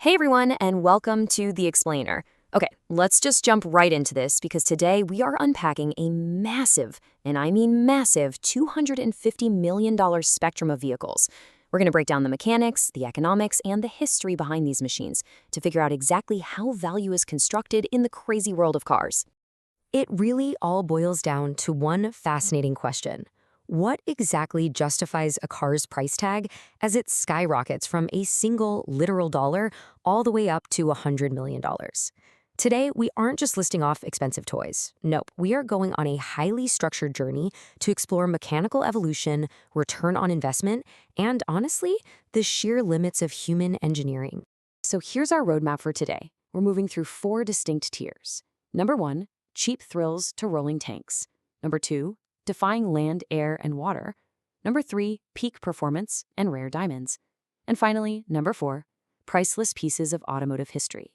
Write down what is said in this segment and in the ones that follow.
Hey everyone, and welcome to The Explainer. Okay, let's just jump right into this because today we are unpacking a massive, and I mean massive, $250 million spectrum of vehicles. We're going to break down the mechanics, the economics, and the history behind these machines to figure out exactly how value is constructed in the crazy world of cars. It really all boils down to one fascinating question. What exactly justifies a car's price tag as it skyrockets from a single literal dollar all the way up to $100 million? Today, we aren't just listing off expensive toys. Nope, we are going on a highly structured journey to explore mechanical evolution, return on investment, and honestly, the sheer limits of human engineering. So here's our roadmap for today. We're moving through four distinct tiers. Number one, cheap thrills to rolling tanks. Number two, defying land, air, and water. Number three, peak performance and rare diamonds. And finally, number four, priceless pieces of automotive history.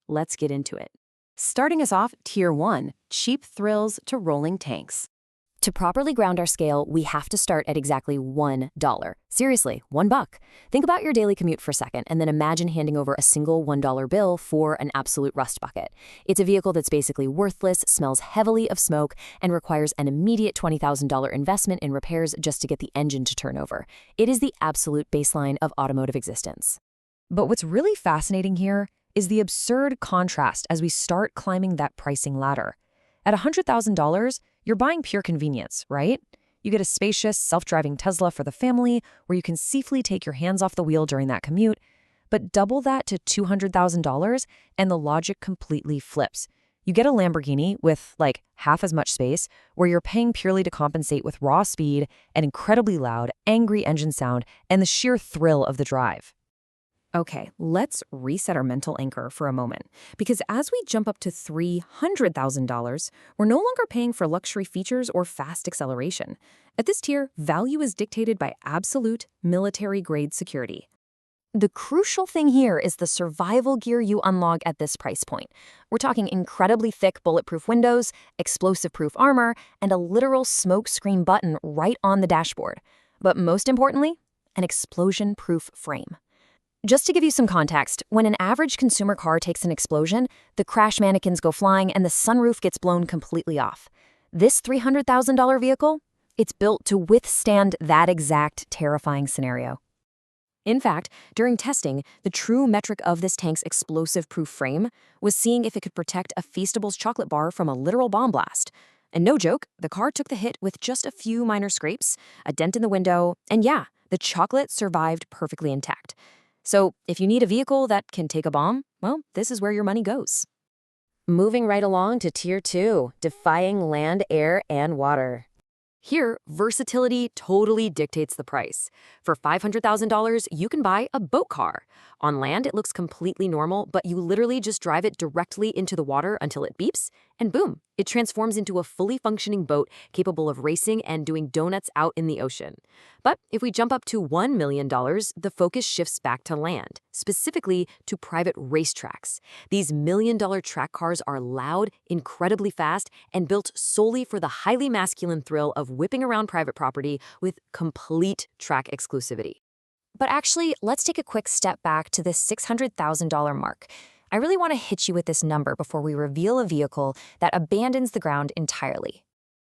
Let's get into it. Starting us off, Tier 1, cheap thrills to rolling tanks. To properly ground our scale, we have to start at exactly $1. Seriously, $1. Think about your daily commute for a second, and then imagine handing over a single $1 bill for an absolute rust bucket. It's a vehicle that's basically worthless, smells heavily of smoke, and requires an immediate $20,000 investment in repairs just to get the engine to turn over. It is the absolute baseline of automotive existence. But what's really fascinating here is the absurd contrast as we start climbing that pricing ladder. At $100,000, you're buying pure convenience, right? You get a spacious, self-driving Tesla for the family where you can safely take your hands off the wheel during that commute. But double that to $200,000 and the logic completely flips. You get a Lamborghini with like half as much space where you're paying purely to compensate with raw speed, an incredibly loud, angry engine sound, and the sheer thrill of the drive. Okay, let's reset our mental anchor for a moment, because as we jump up to $300,000, we're no longer paying for luxury features or fast acceleration. At this tier, value is dictated by absolute military-grade security. The crucial thing here is the survival gear you unlock at this price point. We're talking incredibly thick bulletproof windows, explosive-proof armor, and a literal smoke screen button right on the dashboard. But most importantly, an explosion-proof frame. Just to give you some context, when an average consumer car takes an explosion, the crash mannequins go flying and the sunroof gets blown completely off. This $300,000 vehicle, it's built to withstand that exact terrifying scenario. In fact, during testing, the true metric of this tank's explosive-proof frame was seeing if it could protect a Feastables chocolate bar from a literal bomb blast. And no joke, the car took the hit with just a few minor scrapes, a dent in the window, and yeah, the chocolate survived perfectly intact. So if you need a vehicle that can take a bomb, well, this is where your money goes. Moving right along to Tier 2, defying land, air, and water. Here, versatility totally dictates the price. For $500,000, you can buy a boat car. On land, it looks completely normal, but you literally just drive it directly into the water until it beeps, and boom, it transforms into a fully functioning boat capable of racing and doing donuts out in the ocean. But if we jump up to $1 million, the focus shifts back to land, specifically to private racetracks. These million-dollar track cars are loud, incredibly fast, and built solely for the highly masculine thrill of whipping around private property with complete track exclusivity. But actually, let's take a quick step back to this $600,000 mark. I really want to hit you with this number before we reveal a vehicle that abandons the ground entirely.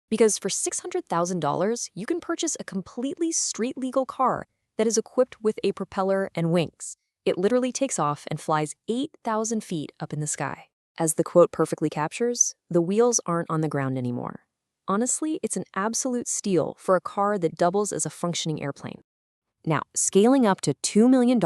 Because for $600,000, you can purchase a completely street-legal car that is equipped with a propeller and wings. It literally takes off and flies 8,000 feet up in the sky. As the quote perfectly captures, the wheels aren't on the ground anymore. Honestly, it's an absolute steal for a car that doubles as a functioning airplane. Now, scaling up to $2 million,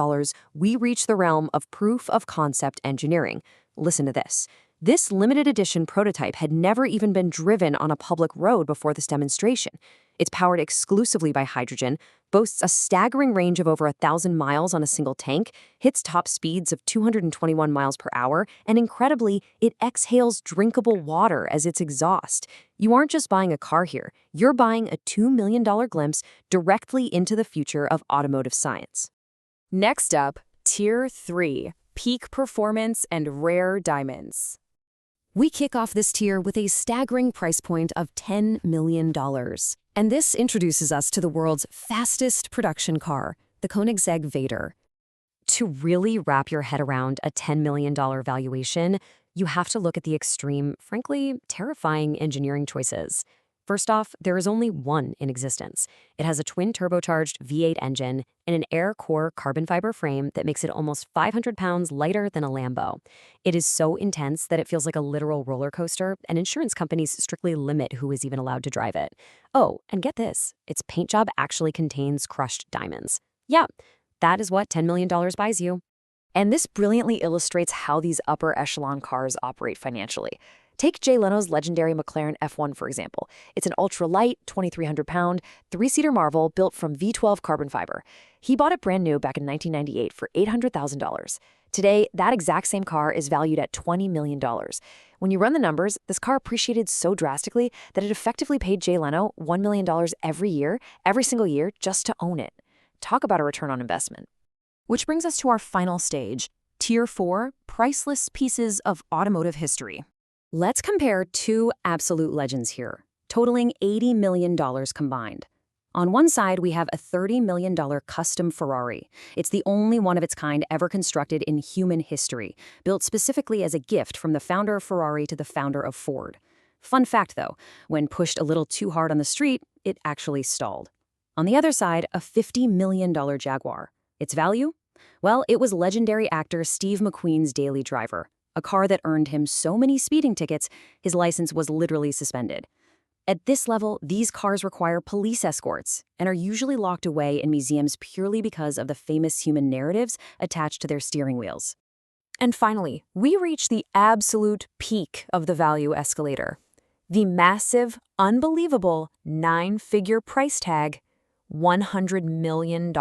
we reach the realm of proof of concept engineering. Listen to this. This limited edition prototype had never even been driven on a public road before this demonstration. It's powered exclusively by hydrogen, boasts a staggering range of over 1,000 miles on a single tank, hits top speeds of 221 miles per hour, and incredibly, it exhales drinkable water as its exhaust. You aren't just buying a car here, you're buying a $2 million glimpse directly into the future of automotive science. Next up, Tier 3, peak performance and rare diamonds. We kick off this tier with a staggering price point of $10 million. And this introduces us to the world's fastest production car, the Koenigsegg Vader. To really wrap your head around a $10 million valuation, you have to look at the extreme, frankly, terrifying engineering choices. First off, there is only one in existence. It has a twin turbocharged V8 engine and an air core carbon fiber frame that makes it almost 500 pounds lighter than a Lambo. It is so intense that it feels like a literal roller coaster, and insurance companies strictly limit who is even allowed to drive it. Oh, and get this, its paint job actually contains crushed diamonds. Yeah, that is what $10 million buys you. And this brilliantly illustrates how these upper echelon cars operate financially. Take Jay Leno's legendary McLaren F1, for example. It's an ultra-light, 2,300-pound, three-seater marvel built from V12 carbon fiber. He bought it brand new back in 1998 for $800,000. Today, that exact same car is valued at $20 million. When you run the numbers, this car appreciated so drastically that it effectively paid Jay Leno $1 million every year, every single year, just to own it. Talk about a return on investment. Which brings us to our final stage, Tier 4, priceless pieces of automotive history. Let's compare two absolute legends here, totaling $80 million combined. On one side, we have a $30 million custom Ferrari. It's the only one of its kind ever constructed in human history, built specifically as a gift from the founder of Ferrari to the founder of Ford. Fun fact, though, when pushed a little too hard on the street, it actually stalled. On the other side, a $50 million Jaguar. Its value? Well, it was legendary actor Steve McQueen's daily driver, a car that earned him so many speeding tickets, his license was literally suspended. At this level, these cars require police escorts and are usually locked away in museums purely because of the famous human narratives attached to their steering wheels. And finally, we reach the absolute peak of the value escalator. The massive, unbelievable, 9-figure price tag, $100 million.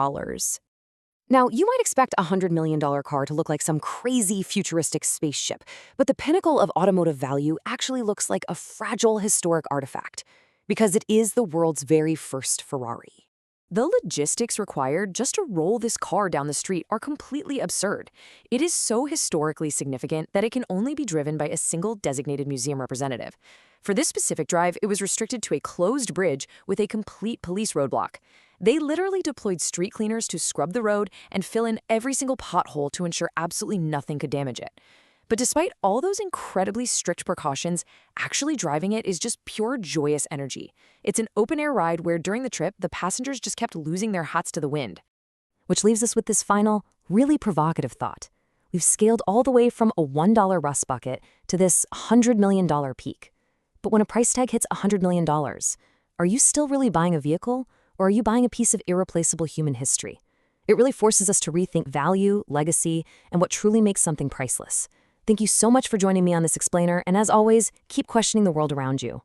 Now, you might expect a $100 million car to look like some crazy futuristic spaceship, but the pinnacle of automotive value actually looks like a fragile historic artifact, because it is the world's very first Ferrari. The logistics required just to roll this car down the street are completely absurd. It is so historically significant that it can only be driven by a single designated museum representative. For this specific drive, it was restricted to a closed bridge with a complete police roadblock. They literally deployed street cleaners to scrub the road and fill in every single pothole to ensure absolutely nothing could damage it. But despite all those incredibly strict precautions, actually driving it is just pure joyous energy. It's an open-air ride where during the trip, the passengers just kept losing their hats to the wind. Which leaves us with this final, really provocative thought. We've scaled all the way from a $1 rust bucket to this $100 million peak. But when a price tag hits $100 million, are you still really buying a vehicle? Or are you buying a piece of irreplaceable human history? It really forces us to rethink value, legacy, and what truly makes something priceless. Thank you so much for joining me on this explainer, and as always, keep questioning the world around you.